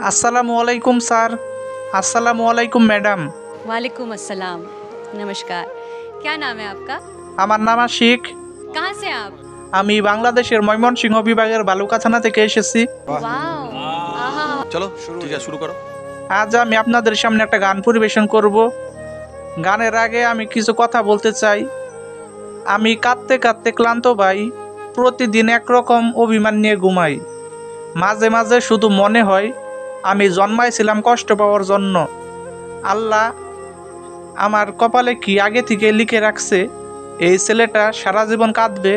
अस्सलामु अलैकुम सर। अस्सलामु अलैकुम मैडम। वालेकुम अस्सलाम। नमस्कार। क्या नाम है आपका? আমার নাম আশিক। कहाँ से आप? আমি বাংলাদেশের ময়মনসিংহ বিভাগের বালুকা থানা থেকে এসেছি। वाओ। आहा। चलो ठीक है, शुरू करो। আজ আমি আপনাদের সামনে একটা গান পরিবেশন করব। গানের আগে আমি কিছু কথা বলতে চাই। আমি কাঁদতে কাঁদতে ক্লান্ত ভাই, প্রতিদিন একরকম অভিমান নিয়ে ঘুমাই। মাঝে মাঝে শুধু মনে হয় আমি জন্মাইছিলাম কষ্ট পাওয়ার জন্য। আল্লাহ আমার কপালে কি আগে থেকে লিখে রাখছে এই ছেলেটা সারা জীবন কাঁদবে।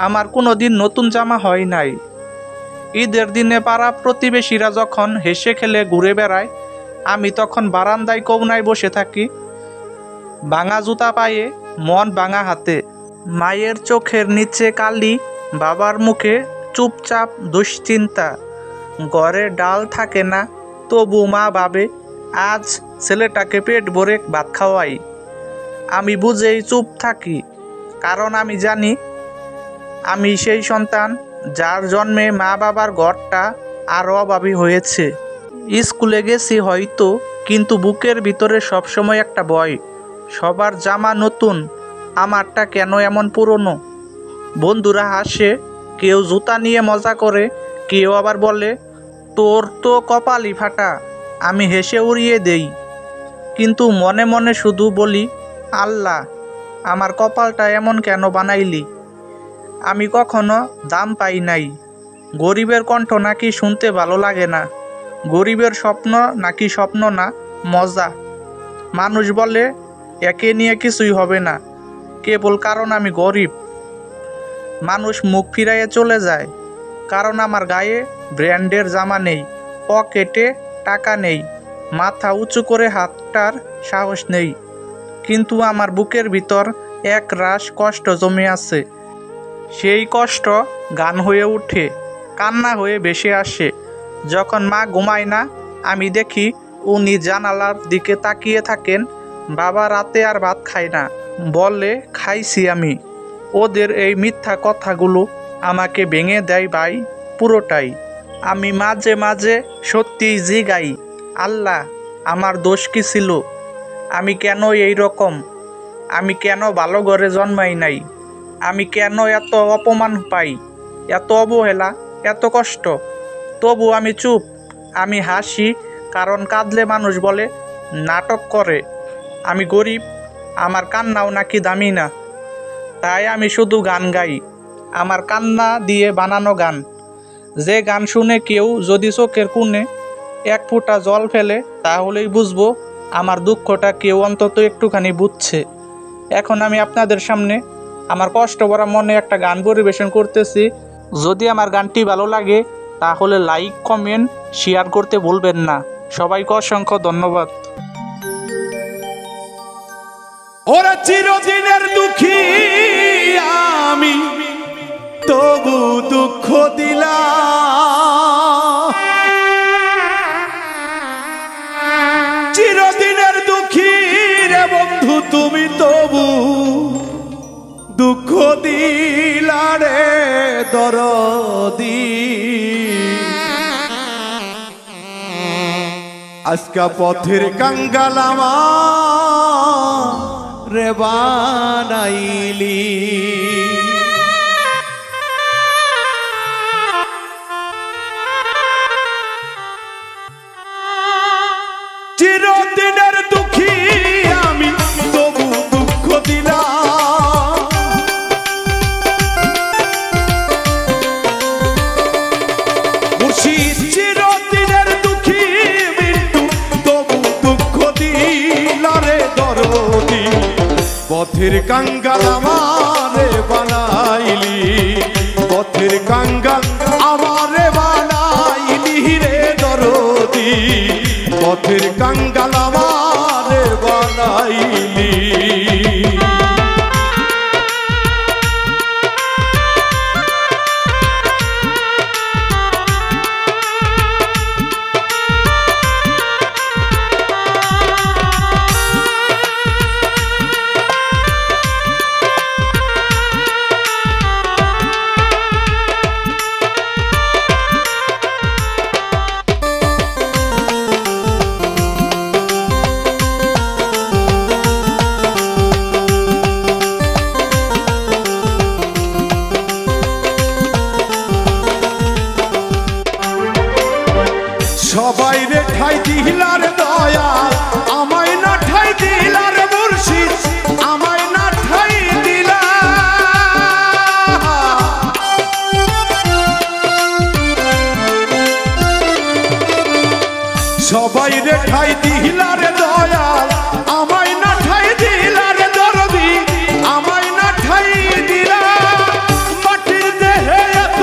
আমার কোনো দিন নতুন জামা হয় নাই। ঈদের দিনে পাড়া প্রতিবেশীরা যখন হেসে খেলে ঘুরে বেড়ায়, আমি তখন বারান্দায় কোনায় বসে থাকি, ভাঙা জুতা পায়ে, মন ভাঙা হাতে। মায়ের চোখের নিচে কালি, বাবার মুখে চুপচাপ দুশ্চিন্তা। ঘরে ডাল থাকে না, তবু মা ভাবে আজ ছেলেটাকে পেট ভরে ভাত খাওয়াই। আমি বুঝেই চুপ থাকি, কারণ আমি জানি আমি সেই সন্তান যার জন্মে মা বাবার ঘরটা আরও অভাবী হয়েছে। স্কুলে গেছি হয়তো, কিন্তু বুকের ভিতরে সবসময় একটা ভয়। সবার জামা নতুন, আমারটা কেন এমন পুরনো। বন্ধুরা হাসে, কেউ জুতা নিয়ে মজা করে, কেউ আবার বলে তোর তো কপালই ফাটা। আমি হেসে উড়িয়ে দেই, কিন্তু মনে মনে শুধু বলি আল্লাহ, আমার কপালটা এমন কেন বানাইলি। আমি কখনো দাম পাই নাই। গরিবের কণ্ঠ নাকি শুনতে ভালো লাগে না। গরিবের স্বপ্ন নাকি স্বপ্ন না, মজা। মানুষ বলে একে নিয়ে কিছুই হবে না, কেবল কারণ আমি গরিব। মানুষ মুখ ফিরাইয়ে চলে যায়, কারণ আমার গায়ে ব্র্যান্ডের জামা নেই, পকেটে টাকা নেই, মাথা উঁচু করে হাতটার সাহস নেই। কিন্তু আমার বুকের ভিতর এক রাশ কষ্ট জমে আছে। সেই কষ্ট গান হয়ে ওঠে, কান্না হয়ে ভেসে আসে। যখন মা ঘুমায় না, আমি দেখি উনি জানালার দিকে তাকিয়ে থাকেন। বাবা রাতে আর ভাত খায় না, বলে খাইছি আমি। ওদের এই মিথ্যা কথাগুলো আমাকে ভেঙে দেয় ভাই, পুরোটাই। আমি মাঝে মাঝে সত্যিই জিগাই, আল্লাহ আমার দোষ কি ছিল? আমি কেন এই রকম? আমি কেন ভালো ঘরে জন্মাই নাই? আমি কেন এত অপমান পাই, এত অবহেলা, এত কষ্ট? তবু আমি চুপ, আমি হাসি, কারণ কাঁদলে মানুষ বলে নাটক করে। আমি গরিব, আমার কান্নাও নাকি দামি না। তাই আমি শুধু গান গাই, আমার কান্না দিয়ে বানানো গান। যে গান শুনে কেউ যদি চোখের কোণে এক ফোঁটা জল ফেলে, তাহলেই বুঝবো আমার দুঃখটা কেউ অন্তত একটুখানি বুঝছে। এখন আমি আপনাদের সামনে আমার কষ্ট ভরা মনে একটা গান পরিবেশন করতেছি। যদি আমার গানটি ভালো লাগে তাহলে লাইক, কমেন্ট, শেয়ার করতে ভুলবেন না। সবাইকে অসংখ্য ধন্যবাদ। ওরা চিরদিনের দুঃখী, আমি তবু দুঃখ দিলাম। চিরদিনের দুঃখী রে বন্ধু, তুমি তবু দুঃখ দিলা রে দরদি। আজকা পথের কাঙ্গাল আমার রে বানাইলি। চিরদিনের দুঃখী আমি তবু দুঃখ দিলাম। মুর্শিদ চিরদিনের দুঃখী মৃত্যু, তবু দুঃখ দিলা রে দরদি। পথের কাঙ্গাল আমারে বানাইলি, পথের কাঙ্গাল আমারে বানাইলি রে দরদি। পথের কাঙ্গাল আমারে বানাইলি। ঠাই দিলার দয়াল আমায় না ঠাই দিলার মুর্শিদ আমায় না ঠাই দিলা সবাই রে ঠাই দিলার দয়াল আমায় না ঠাই দিলার দরদি আমায় না ঠাই দিলা মাটির দেহে এত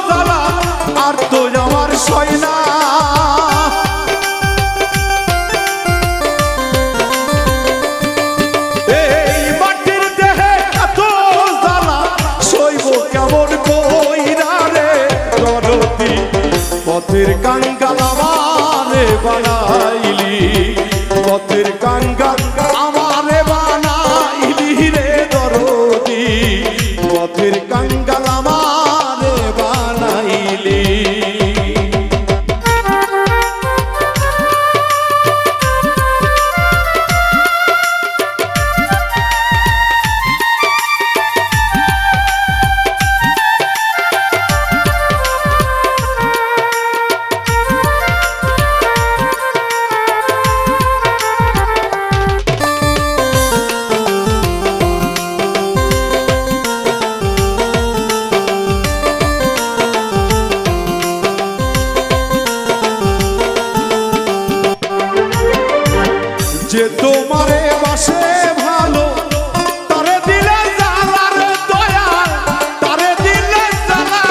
জ্বালা আর তো আমার সয় না এই মাটির দেহে এত জ্বালা সইব কেমন কইরা রে দরদি পথের কাঙ্গাল আমারে বানাইলি পথের কাঙ্গাল আমারে বানাইলি রে দরদি পথের কাঙ্গাল আমারে বানাইলি যে তোমারে বাসে ভালো তারে দিলে জালার দয়াল তারে দিলে জালা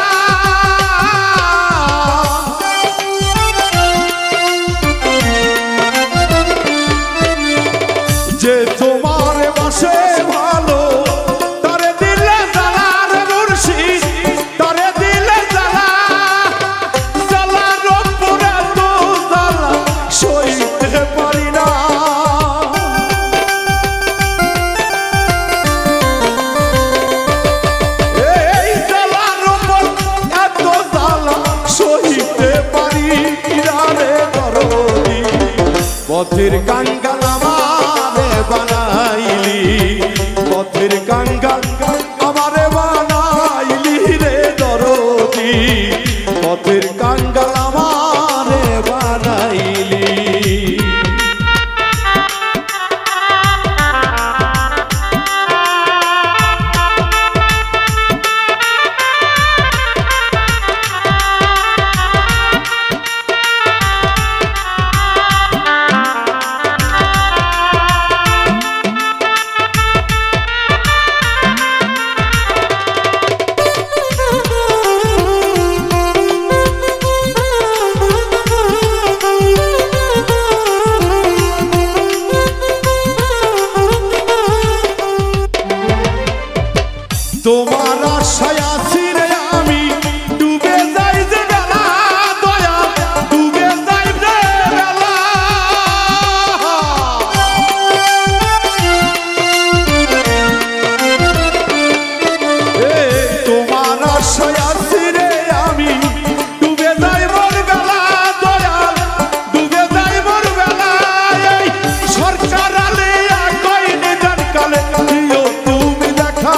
যে তোমারে বাসে ভালো তারে দিলে জালার মুর্শিদ তারে দিলে জালা জালার উপরে তো জালা সইতে পারি না পথের কাঙ্গাল আমারে বানাইলি পথের কাঙ্গাল আমারে বানাইলি রে দরদি পথের কাঙ্গাল আমারে বানাইলি তোমার আশায় আছি রে আমি ডুবে যাই যে বেলা দয়া ডুবে যাই রে বেলা তোমার আশায় আছি রে আমি ডুবে যাই মোর বেলা দয়া ডুবে যাই মোর বেলা এই সরকার আলে কই নিদান কালে দিও তুমি দেখা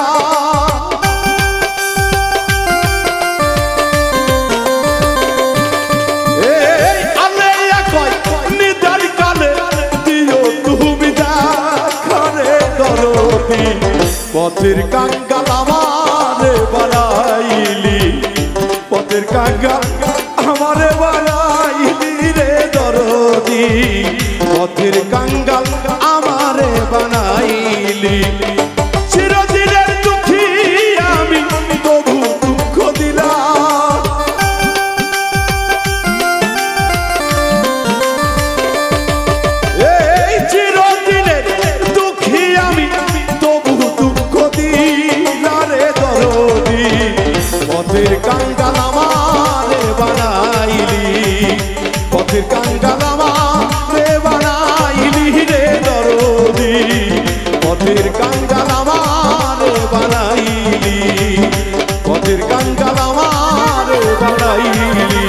পথের কাঙ্গাল আমারে বানাইলি পথের কাঙ্গাল আমারে বানাইলি রে দরদি পথের কাঙ্গাল আমারে বানাইলি চিরদিনের দুঃখী আমি তবু দুঃখ দিলাম এই চিরদিনের দুঃখী আমি তবু দুঃখ দিলা রে দরদি পথের কাঙ্গাল আমারে বানাইলি পথের কাঙ্গাল আমারে বানাইলি রে দরদি পথের কাঙ্গাল আমারে বানাইলি পথের কাঙ্গাল আমারে বানাইলি